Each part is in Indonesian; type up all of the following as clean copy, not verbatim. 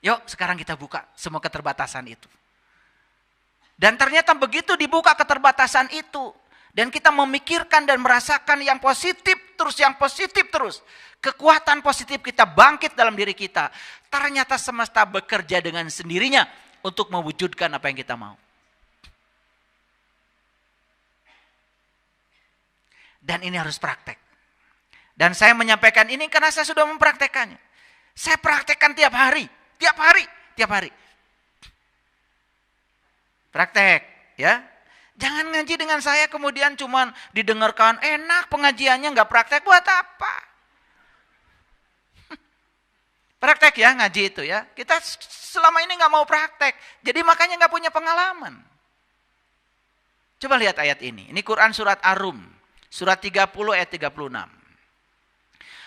Yuk sekarang kita buka semua keterbatasan itu. Dan ternyata begitu dibuka keterbatasan itu, dan kita memikirkan dan merasakan yang positif terus, kekuatan positif kita bangkit dalam diri kita. Ternyata semesta bekerja dengan sendirinya untuk mewujudkan apa yang kita mau. Dan ini harus praktek. Dan saya menyampaikan ini karena saya sudah mempraktekannya. Saya praktekkan tiap hari. Praktek, ya. Jangan ngaji dengan saya kemudian cuman didengarkan, enak pengajiannya, nggak praktek, buat apa? Praktek ya ngaji itu ya. Kita selama ini nggak mau praktek, jadi makanya nggak punya pengalaman. Coba lihat ayat ini. Ini Quran surat Ar-Rum, surat 30 ayat 36.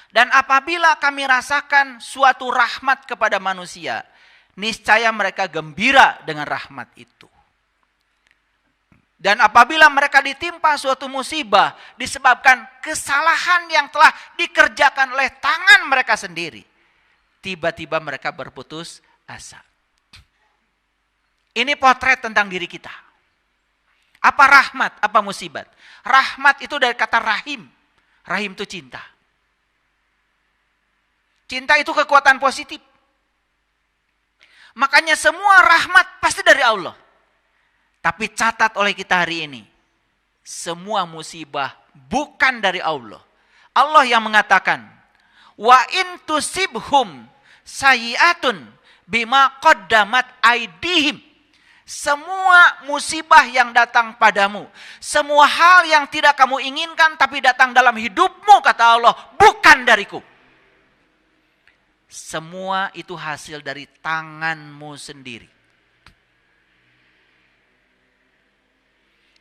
Dan apabila kami rasakan suatu rahmat kepada manusia, niscaya mereka gembira dengan rahmat itu. Dan apabila mereka ditimpa suatu musibah disebabkan kesalahan yang telah dikerjakan oleh tangan mereka sendiri, tiba-tiba mereka berputus asa. Ini potret tentang diri kita. Apa rahmat, apa musibat? Rahmat itu dari kata rahim. Rahim itu cinta. Cinta itu kekuatan positif. Makanya semua rahmat pasti dari Allah. Tapi catat oleh kita hari ini, semua musibah bukan dari Allah. Allah yang mengatakan, wa in tusibhum sayyi'atun bima qaddamat aydihim. Semua musibah yang datang padamu, semua hal yang tidak kamu inginkan tapi datang dalam hidupmu, kata Allah, bukan dariku. Semua itu hasil dari tanganmu sendiri.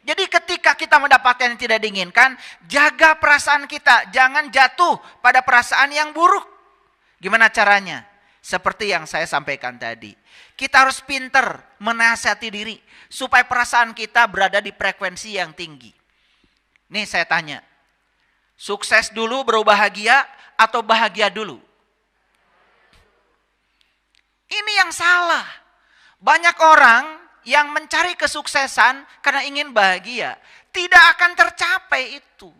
Jadi ketika kita mendapatkan yang tidak diinginkan, jaga perasaan kita. Jangan jatuh pada perasaan yang buruk. Gimana caranya? Seperti yang saya sampaikan tadi. Kita harus pintar menasihati diri. Supaya perasaan kita berada di frekuensi yang tinggi. Nih saya tanya. Sukses dulu baru bahagia atau bahagia dulu? Ini yang salah. Banyak orang yang mencari kesuksesan karena ingin bahagia, tidak akan tercapai itu.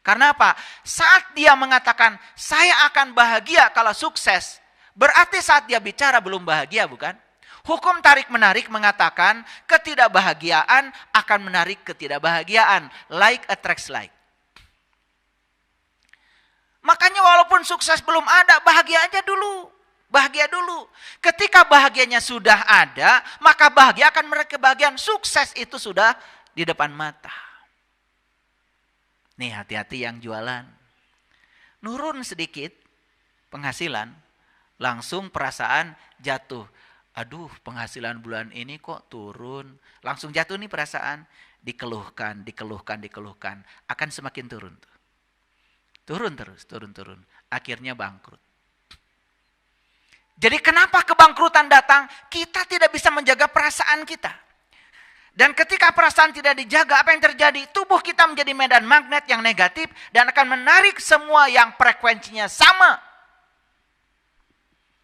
Karena apa? Saat dia mengatakan, saya akan bahagia kalau sukses, berarti saat dia bicara belum bahagia, bukan? Hukum tarik-menarik mengatakan, ketidakbahagiaan akan menarik ketidakbahagiaan. Like attracts like. Makanya walaupun sukses belum ada, bahagia aja dulu. Bahagia dulu. Ketika bahagianya sudah ada, maka bahagia akan meraih kebahagiaan. Sukses itu sudah di depan mata. Nih hati-hati yang jualan. Nurun sedikit penghasilan, langsung perasaan jatuh. Aduh, penghasilan bulan ini kok turun. Langsung jatuh nih perasaan. Dikeluhkan. Akan semakin turun. Turun terus. Akhirnya bangkrut. Jadi kenapa kebangkrutan datang? Kita tidak bisa menjaga perasaan kita. Dan ketika perasaan tidak dijaga, apa yang terjadi? Tubuh kita menjadi medan magnet yang negatif dan akan menarik semua yang frekuensinya sama.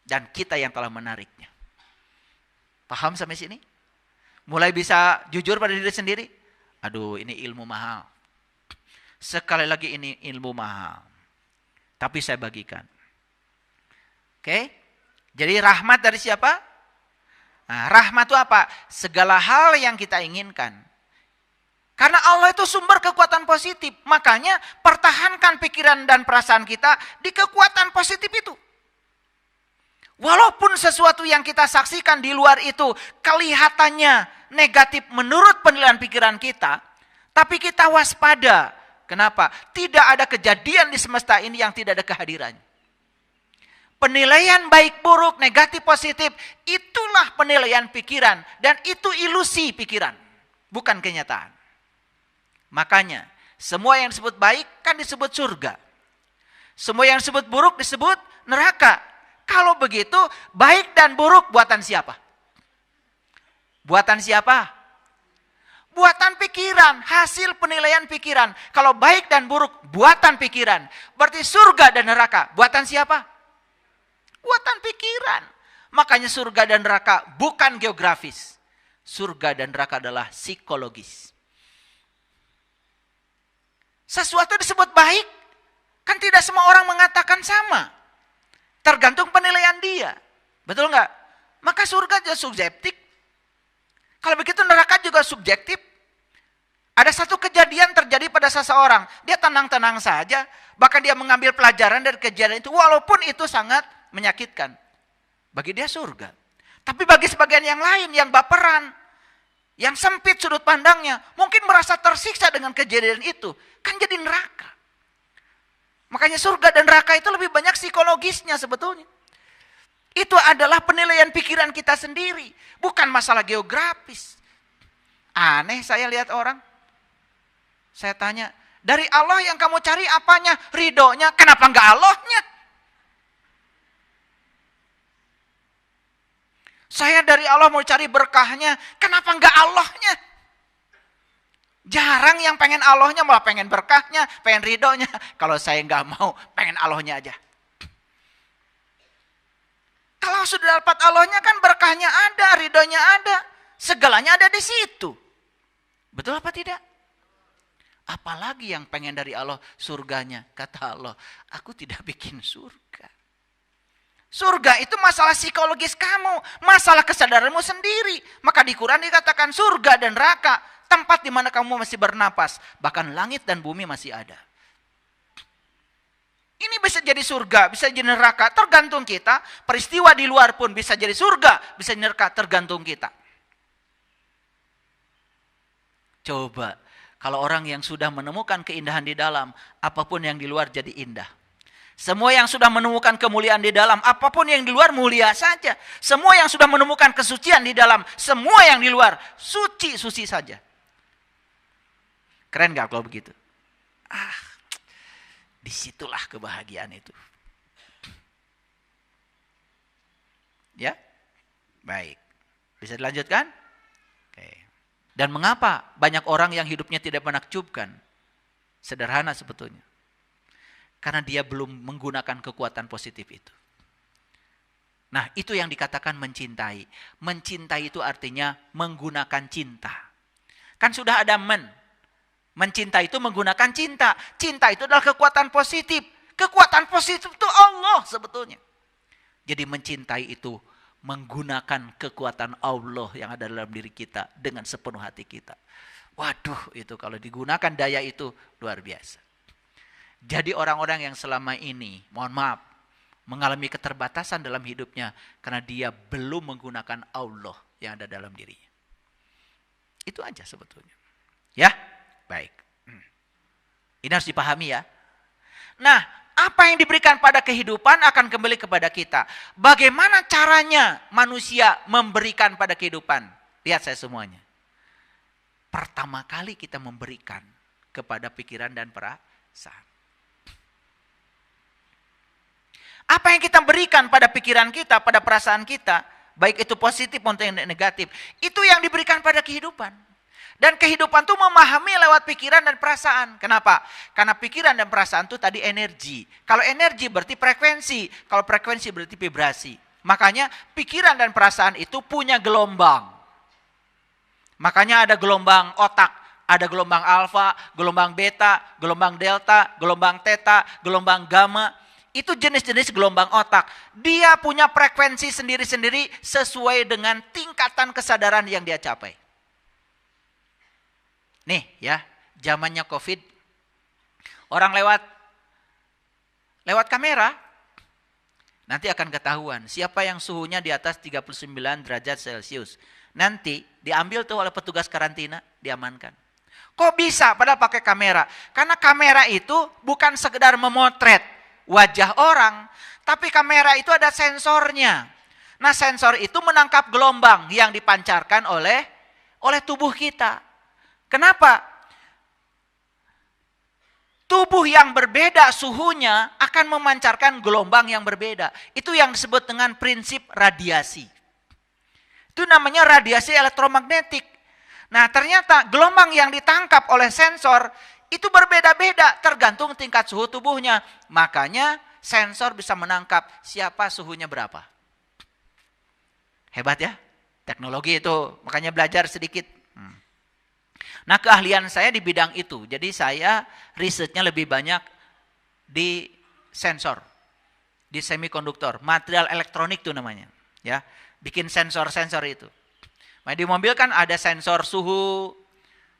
Dan kita yang telah menariknya. Paham sampai sini? Mulai bisa jujur pada diri sendiri? Aduh, ini ilmu mahal. Sekali lagi ini ilmu mahal. Tapi saya bagikan. Oke? Jadi rahmat dari siapa? Nah, rahmat itu apa? Segala hal yang kita inginkan. Karena Allah itu sumber kekuatan positif. Makanya pertahankan pikiran dan perasaan kita di kekuatan positif itu. Walaupun sesuatu yang kita saksikan di luar itu kelihatannya negatif menurut penilaian pikiran kita. Tapi kita waspada. Kenapa? Tidak ada kejadian di semesta ini yang tidak ada kehadirannya. Penilaian baik buruk, negatif positif, itulah penilaian pikiran. Dan itu ilusi pikiran, bukan kenyataan. Makanya, semua yang disebut baik kan disebut surga. Semua yang disebut buruk disebut neraka. Kalau begitu, baik dan buruk buatan siapa? Buatan siapa? Buatan pikiran, hasil penilaian pikiran. Kalau baik dan buruk, buatan pikiran. Berarti surga dan neraka, buatan siapa? Buatan pikiran. Makanya surga dan neraka bukan geografis. Surga dan neraka adalah psikologis. Sesuatu disebut baik, kan tidak semua orang mengatakan sama. Tergantung penilaian dia. Betul nggak? Maka surga juga subjektif. Kalau begitu neraka juga subjektif. Ada satu kejadian terjadi pada seseorang. Dia tenang-tenang saja. Bahkan dia mengambil pelajaran dari kejadian itu. Walaupun itu sangat menyakitkan. Bagi dia surga. Tapi bagi sebagian yang lain, yang baperan, yang sempit sudut pandangnya, mungkin merasa tersiksa dengan kejadian itu. Kan jadi neraka. Makanya surga dan neraka itu lebih banyak psikologisnya sebetulnya. Itu adalah penilaian pikiran kita sendiri. Bukan masalah geografis. Aneh saya lihat orang. Saya tanya, dari Allah yang kamu cari apanya? Ridhonya, kenapa enggak Allahnya? Saya dari Allah mau cari berkahnya, kenapa enggak Allahnya? Jarang yang pengen Allahnya, malah pengen berkahnya, pengen ridhonya. Kalau saya enggak mau, pengen Allahnya aja. Kalau sudah dapat Allahnya kan berkahnya ada, ridhonya ada. Segalanya ada di situ. Betul apa tidak? Apalagi yang pengen dari Allah surganya. Kata Allah, aku tidak bikin surga. Surga itu masalah psikologis kamu, masalah kesadaranmu sendiri. Maka di Quran dikatakan surga dan neraka, tempat di mana kamu masih bernapas. Bahkan langit dan bumi masih ada. Ini bisa jadi surga, bisa jadi neraka, tergantung kita. Peristiwa di luar pun bisa jadi surga, bisa jadi neraka, tergantung kita. Coba, kalau orang yang sudah menemukan keindahan di dalam, apapun yang di luar jadi indah. Semua yang sudah menemukan kemuliaan di dalam, apapun yang di luar mulia saja. Semua yang sudah menemukan kesucian di dalam, semua yang di luar suci saja. Keren gak kalau begitu? Disitulah kebahagiaan itu. Ya? Baik. Bisa dilanjutkan? Oke. Dan mengapa banyak orang yang hidupnya tidak menakjubkan? Sederhana sebetulnya. Karena dia belum menggunakan kekuatan positif itu. Nah, itu yang dikatakan mencintai. Mencintai itu artinya menggunakan cinta. Kan sudah ada mencintai itu menggunakan cinta. Cinta itu adalah kekuatan positif. Kekuatan positif itu Allah sebetulnya. Jadi mencintai itu menggunakan kekuatan Allah yang ada dalam diri kita dengan sepenuh hati kita. Waduh, itu kalau digunakan daya itu luar biasa. Jadi orang-orang yang selama ini, mohon maaf, mengalami keterbatasan dalam hidupnya karena dia belum menggunakan Allah yang ada dalam dirinya. Itu aja sebetulnya. Ya? Baik. Ini harus dipahami ya. Nah, apa yang diberikan pada kehidupan akan kembali kepada kita. Bagaimana caranya manusia memberikan pada kehidupan? Lihat saya semuanya. Pertama kali kita memberikan kepada pikiran dan perasaan. Apa yang kita berikan pada pikiran kita, pada perasaan kita, baik itu positif maupun negatif, itu yang diberikan pada kehidupan. Dan kehidupan itu memahami lewat pikiran dan perasaan. Kenapa? Karena pikiran dan perasaan itu tadi energi. Kalau energi berarti frekuensi. Kalau frekuensi berarti vibrasi. Makanya pikiran dan perasaan itu punya gelombang. Makanya ada gelombang otak. Ada gelombang alfa, gelombang beta, gelombang delta, gelombang theta, gelombang gamma. Itu jenis-jenis gelombang otak. Dia punya frekuensi sendiri-sendiri sesuai dengan tingkatan kesadaran yang dia capai. Nih ya, zamannya COVID, orang lewat kamera, nanti akan ketahuan siapa yang suhunya di atas 39 derajat Celcius. Nanti diambil tuh oleh petugas karantina, diamankan. Kok bisa padahal pakai kamera? Karena kamera itu bukan sekedar memotret wajah orang, tapi kamera itu ada sensornya. Nah, sensor itu menangkap gelombang yang dipancarkan oleh tubuh kita. Kenapa? Tubuh yang berbeda suhunya akan memancarkan gelombang yang berbeda. Itu yang disebut dengan prinsip radiasi. Itu namanya radiasi elektromagnetik. Nah, ternyata gelombang yang ditangkap oleh sensor itu berbeda-beda tergantung tingkat suhu tubuhnya. Makanya sensor bisa menangkap siapa suhunya berapa. Hebat ya, teknologi itu, makanya belajar sedikit. Nah, keahlian saya di bidang itu, jadi saya risetnya lebih banyak di sensor, di semikonduktor, material elektronik itu namanya, ya, bikin sensor-sensor itu. Nah, di mobil kan ada sensor suhu,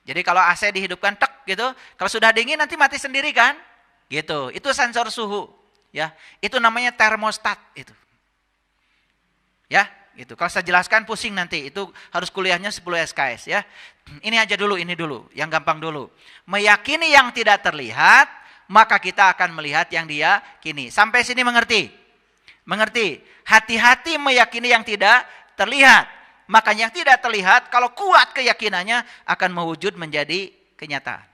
jadi kalau AC dihidupkan tek gitu, kalau sudah dingin nanti mati sendiri kan, gitu. Itu sensor suhu, ya, itu namanya termostat itu, ya. Gitu. Kalau saya jelaskan pusing nanti, itu harus kuliahnya 10 SKS ya. Ini aja dulu, ini dulu, yang gampang dulu. Meyakini yang tidak terlihat, maka kita akan melihat yang diyakini. Sampai sini mengerti? Mengerti? Hati-hati meyakini yang tidak terlihat. Makanya yang tidak terlihat, kalau kuat keyakinannya akan mewujud menjadi kenyataan.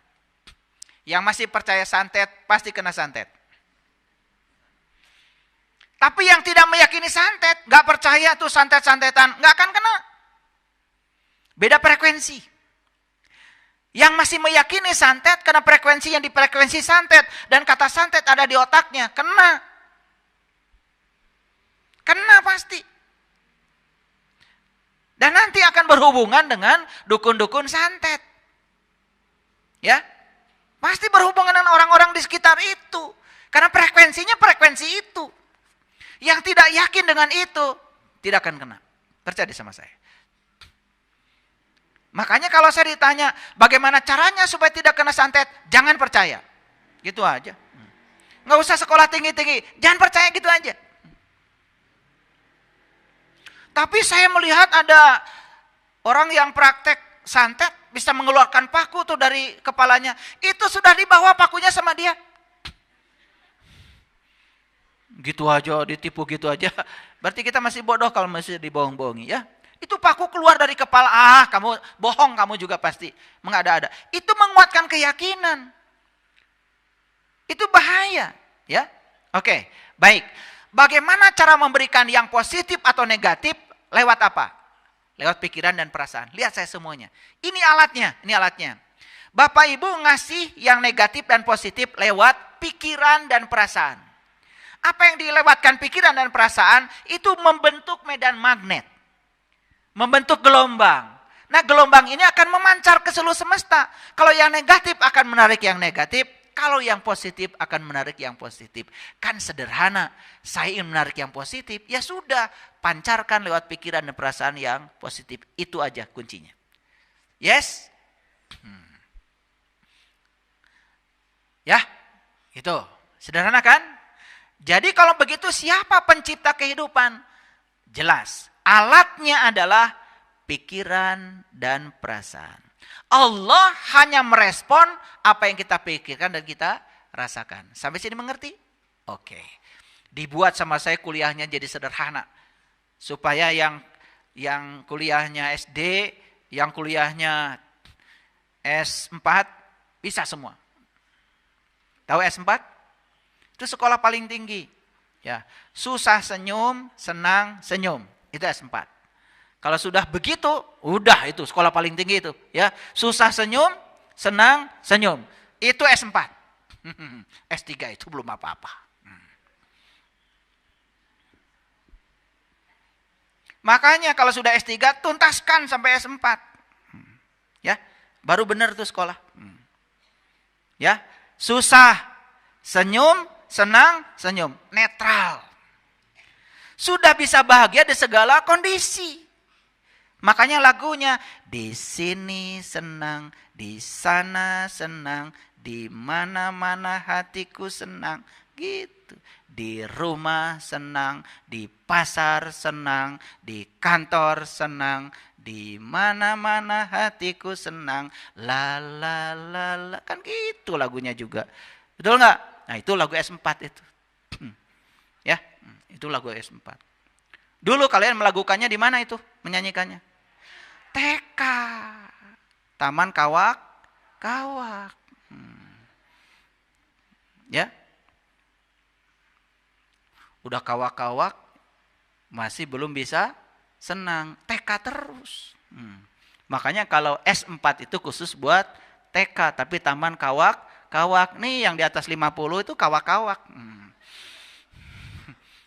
Yang masih percaya santet, pasti kena santet. Tapi yang tidak meyakini santet, gak percaya tuh santet-santetan, gak akan kena. Beda frekuensi. Yang masih meyakini santet, karena frekuensi yang di frekuensi santet, dan kata santet ada di otaknya, kena. Kena pasti. Dan nanti akan berhubungan dengan dukun-dukun santet. Ya, pasti berhubungan dengan orang-orang di sekitar itu. Karena frekuensinya frekuensi itu. Yang tidak yakin dengan itu, tidak akan kena. Percaya sama saya. Makanya kalau saya ditanya, bagaimana caranya supaya tidak kena santet? Jangan percaya. Gitu aja. Nggak usah sekolah tinggi-tinggi. Jangan percaya gitu aja. Tapi saya melihat ada orang yang praktek santet, bisa mengeluarkan paku tuh dari kepalanya. Itu sudah dibawa pakunya sama dia. Gitu aja, ditipu gitu aja. Berarti kita masih bodoh kalau masih dibohong-bohongi ya. Itu paku keluar dari kepala, kamu bohong kamu juga pasti. Mengada-ada. Itu menguatkan keyakinan. Itu bahaya ya. Oke, baik. Bagaimana cara memberikan yang positif atau negatif? Lewat apa? Lewat pikiran dan perasaan. Lihat saya semuanya. Ini alatnya. Bapak Ibu ngasih yang negatif dan positif lewat pikiran dan perasaan. Apa yang dilewatkan pikiran dan perasaan itu membentuk medan magnet. Membentuk gelombang. Nah, gelombang ini akan memancar ke seluruh semesta. Kalau yang negatif akan menarik yang negatif, kalau yang positif akan menarik yang positif. Kan sederhana. Saya ingin menarik yang positif, ya sudah, pancarkan lewat pikiran dan perasaan yang positif. Itu aja kuncinya. Yes? Ya, itu. Sederhana kan? Jadi kalau begitu siapa pencipta kehidupan? Jelas. Alatnya adalah pikiran dan perasaan. Allah hanya merespon apa yang kita pikirkan dan kita rasakan. Sampai sini mengerti? Oke. Dibuat sama saya kuliahnya jadi sederhana. Supaya yang kuliahnya SD, yang kuliahnya S4 bisa semua. Tahu S4? Itu sekolah paling tinggi. Ya, susah senyum, senang senyum. Itu S4. Kalau sudah begitu, udah itu sekolah paling tinggi itu, ya. Susah senyum, senang senyum. Itu S4. S3 itu belum apa-apa. Makanya kalau sudah S3 tuntaskan sampai S4. Ya, baru benar tuh sekolah. Ya, susah senyum, senang, senyum, netral. Sudah bisa bahagia di segala kondisi. Makanya lagunya, di sini senang, di sana senang, di mana-mana hatiku senang, gitu. Di rumah senang, di pasar senang, di kantor senang, di mana-mana hatiku senang, la la la la, kan gitu lagunya juga. Betul nggak? Nah, itu lagu S4 itu. Ya, itu lagu S4. Dulu kalian melakukannya di mana itu? Menyanyikannya? TK. Taman Kawak-Kawak. Ya. Udah kawak-kawak masih belum bisa senang. TK terus. Makanya kalau S4 itu khusus buat TK, tapi Taman Kawak-Kawak nih yang di atas 50 itu kawak-kawak.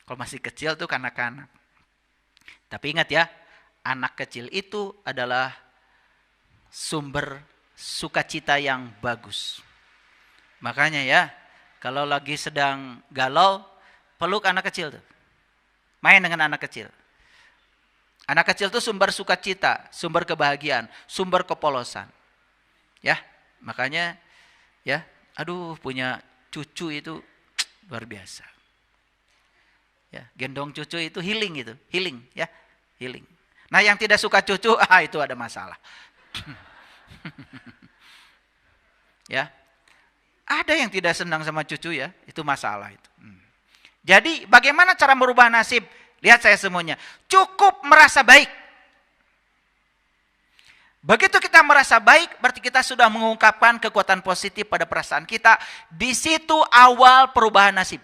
Kalau masih kecil tuh kanak-kanak. Tapi ingat ya, anak kecil itu adalah sumber sukacita yang bagus. Makanya ya, kalau lagi sedang galau, peluk anak kecil tuh. Main dengan anak kecil. Anak kecil itu sumber sukacita, sumber kebahagiaan, sumber kepolosan. Ya, makanya ya, aduh punya cucu itu luar biasa. Ya, gendong cucu itu healing gitu, healing ya, healing. Nah, yang tidak suka cucu, itu ada masalah. Ya. Ada yang tidak senang sama cucu ya, itu masalah itu. Jadi, bagaimana cara merubah nasib? Lihat saya semuanya. Cukup merasa baik. Begitu kita merasa baik, berarti kita sudah mengungkapkan kekuatan positif pada perasaan kita. Di situ awal perubahan nasib.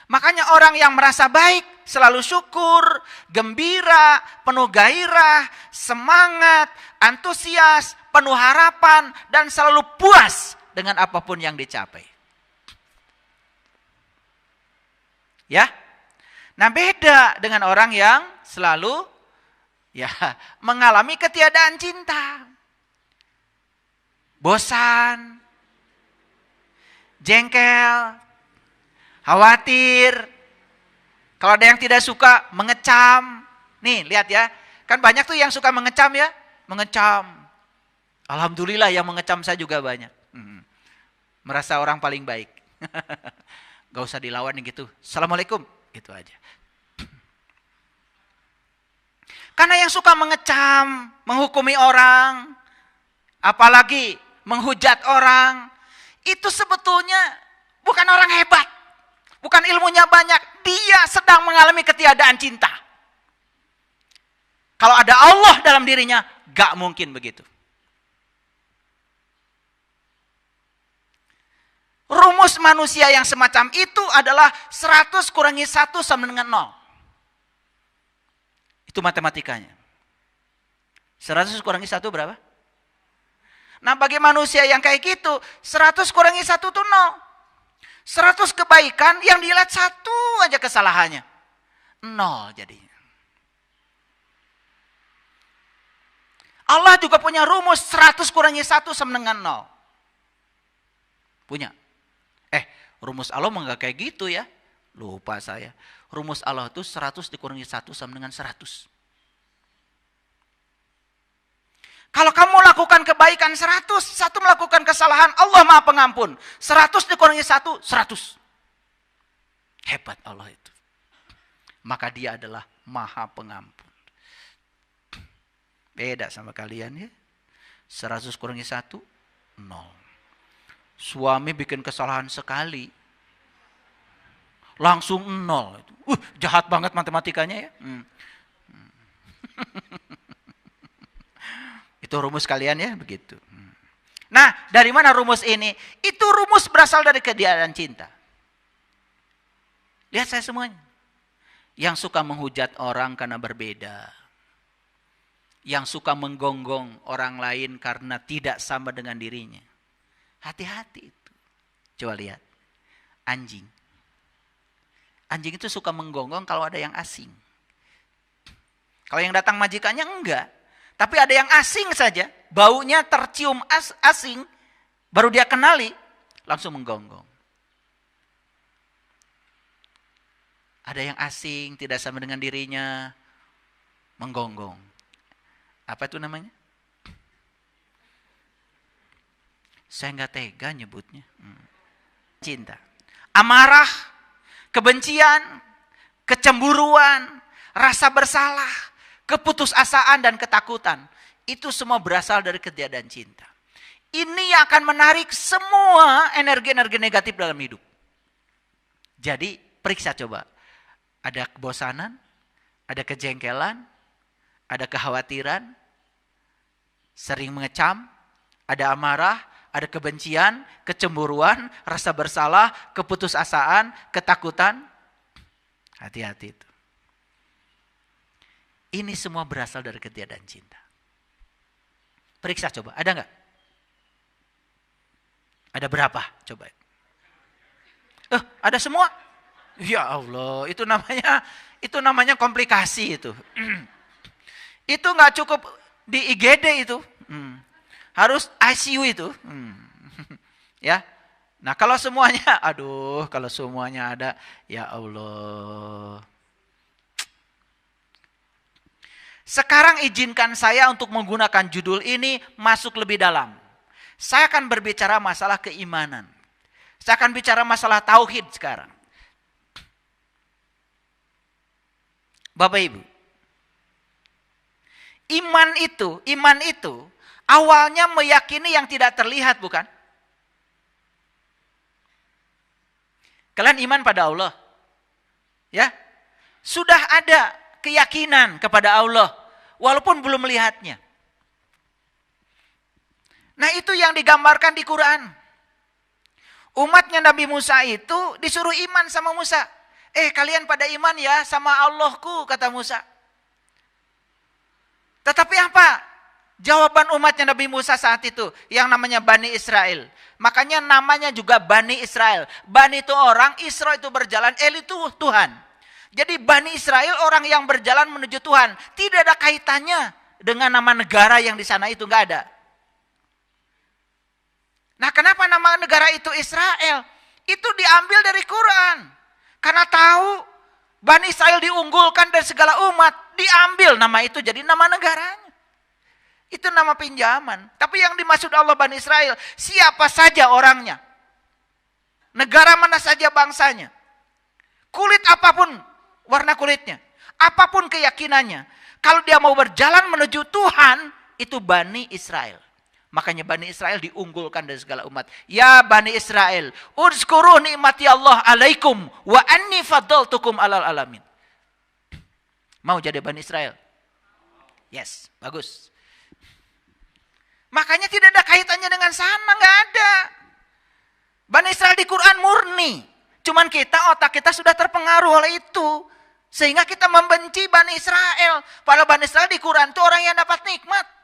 Makanya orang yang merasa baik, selalu syukur, gembira, penuh gairah, semangat, antusias, penuh harapan, dan selalu puas dengan apapun yang dicapai. Ya, nah beda dengan orang yang selalu ya mengalami ketiadaan cinta, bosan, jengkel, khawatir. Kalau ada yang tidak suka, mengecam. Nih, lihat ya. Kan banyak tuh yang suka mengecam ya. Mengecam. Alhamdulillah yang mengecam saya juga banyak. Merasa orang paling baik. Gak usah dilawan gitu. Assalamualaikum. Itu aja. Karena yang suka mengecam, menghukumi orang, apalagi menghujat orang, itu sebetulnya bukan orang hebat. Bukan ilmunya banyak, dia sedang mengalami ketiadaan cinta. Kalau ada Allah dalam dirinya, gak mungkin begitu. Rumus manusia yang semacam itu adalah 100 kurangi 1 sama dengan 0. Itu matematikanya. 100 kurangi 1 berapa? Nah, bagi manusia yang kayak gitu, 100 kurangi 1 itu 0. 100 kebaikan yang dilihat 1 aja kesalahannya. 0 jadinya. Allah juga punya rumus 100 kurangi 1 sama dengan 0. Punya. Rumus Allah mah enggak kayak gitu ya. Lupa saya. Rumus Allah itu 100 dikurangi 1 sama dengan 100. Kalau kamu lakukan kebaikan 100, satu melakukan kesalahan, Allah Maha Pengampun. 100 dikurangi 1, 100. Hebat Allah itu. Maka dia adalah Maha Pengampun. Beda sama kalian ya. 100 kurangi 1, 0. Suami bikin kesalahan sekali, langsung 0. Jahat banget matematikanya ya. Itu rumus kalian ya, begitu. Nah, dari mana rumus ini? Itu rumus berasal dari ketiadaan cinta. Lihat saya semuanya. Yang suka menghujat orang karena berbeda. Yang suka menggonggong orang lain karena tidak sama dengan dirinya. Hati-hati itu. Coba lihat. Anjing. Anjing itu suka menggonggong kalau ada yang asing. Kalau yang datang majikannya enggak. Tapi ada yang asing saja, baunya tercium asing, baru dia kenali, langsung menggonggong. Ada yang asing, tidak sama dengan dirinya, menggonggong. Apa itu namanya? Saya nggak tega nyebutnya. Cinta. Amarah, kebencian, kecemburuan, rasa bersalah, keputusasaan dan ketakutan. Itu semua berasal dari ketiadaan cinta. Ini yang akan menarik semua energi-energi negatif dalam hidup. Jadi periksa coba. Ada kebosanan, ada kejengkelan, ada kekhawatiran, sering mengecam, ada amarah, ada kebencian, kecemburuan, rasa bersalah, keputusasaan, ketakutan. Hati-hati itu. Ini semua berasal dari ketiadaan cinta. Periksa coba, ada enggak? Ada berapa? Coba. Ada semua? Ya Allah, itu namanya komplikasi itu. Itu nggak cukup di IGD itu. Harus ICU itu. Ya. Nah, kalau semuanya, kalau semuanya ada, ya Allah. Sekarang izinkan saya untuk menggunakan judul ini masuk lebih dalam. Saya akan berbicara masalah keimanan. Saya akan bicara masalah tauhid sekarang. Bapak Ibu, iman itu awalnya meyakini yang tidak terlihat, bukan? Kalian iman pada Allah? Ya? Sudah ada keyakinan kepada Allah walaupun belum melihatnya. Nah, itu yang digambarkan di Quran. Umatnya Nabi Musa itu disuruh iman sama Musa. Kalian pada iman ya sama Allahku, kata Musa. Tetapi apa jawaban umatnya Nabi Musa saat itu? Yang namanya Bani Israel. Makanya namanya juga Bani Israel. Bani itu orang, Isra itu berjalan, El itu Tuhan. Jadi Bani Israel orang yang berjalan menuju Tuhan. Tidak ada kaitannya dengan nama negara yang di sana itu, nggak ada. Nah, kenapa nama negara itu Israel? Itu diambil dari Quran. Karena tahu Bani Israel diunggulkan dari segala umat, diambil nama itu jadi nama negaranya. Itu nama pinjaman. Tapi yang dimaksud Allah Bani Israel, siapa saja orangnya. Negara mana saja bangsanya. Kulit apapun warna kulitnya. Apapun keyakinannya. Kalau dia mau berjalan menuju Tuhan, itu Bani Israel. Makanya Bani Israel diunggulkan dari segala umat. Ya Bani Israel, uzkuru nikmati Allah alaikum wa anni faddaltukum alal alamin. Mau jadi Bani Israel? Yes, bagus. Makanya tidak ada kaitannya dengan sana, nggak ada. Bani Israel di Quran murni. Cuman otak kita sudah terpengaruh oleh itu. Sehingga kita membenci Bani Israel. Padahal Bani Israel di Quran itu orang yang dapat nikmat.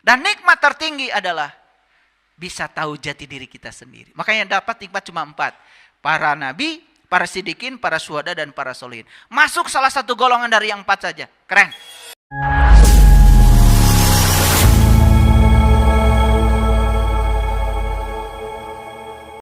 Dan nikmat tertinggi adalah bisa tahu jati diri kita sendiri. Makanya yang dapat nikmat cuma 4. Para nabi, para siddiqin, para syuhada, dan para sholihin. Masuk salah satu golongan dari yang 4 saja. Keren.